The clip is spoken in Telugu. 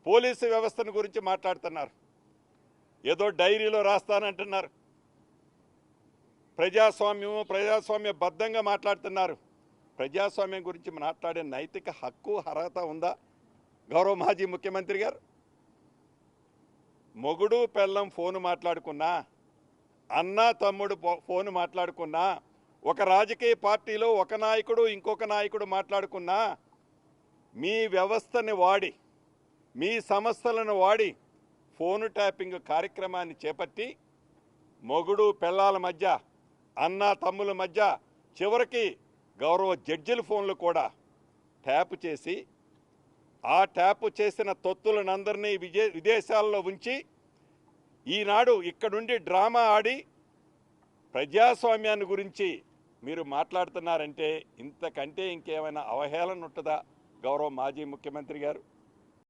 పోలీసు వ్యవస్థను గురించి మాట్లాడుతున్నారు. ఏదో డైరీలో రాస్తానంటున్నారు. ప్రజాస్వామ్యబద్ధంగా మాట్లాడుతున్నారు. ప్రజాస్వామ్యం గురించి మాట్లాడే నైతిక హక్కు అర్హత ఉందా గౌరవ మాజీ ముఖ్యమంత్రి గారు? మొగుడు పెళ్ళం ఫోను మాట్లాడుకున్నా, అన్న తమ్ముడు ఫోను మాట్లాడుకున్నా, ఒక రాజకీయ పార్టీలో ఒక నాయకుడు ఇంకొక నాయకుడు మాట్లాడుకున్నా, మీ వ్యవస్థని వాడి, మీ సంస్థలను వాడి ఫోను ట్యాపింగ్ కార్యక్రమాన్ని చేపట్టి మొగుడు పెళ్ళాల మధ్య, అన్న తమ్ముల మధ్య, చివరికి గౌరవ జడ్జిల ఫోన్లు కూడా ట్యాప్ చేసి, ఆ ట్యాప్ చేసిన తొత్తులనందరినీ విదేశాల్లో ఉంచి ఈనాడు ఇక్కడుండి డ్రామా ఆడి ప్రజాస్వామ్యాన్ని గురించి మీరు మాట్లాడుతున్నారంటే ఇంతకంటే ఇంకేమైనా అవహేళన ఉంటుందా గౌరవ మాజీ ముఖ్యమంత్రి గారు?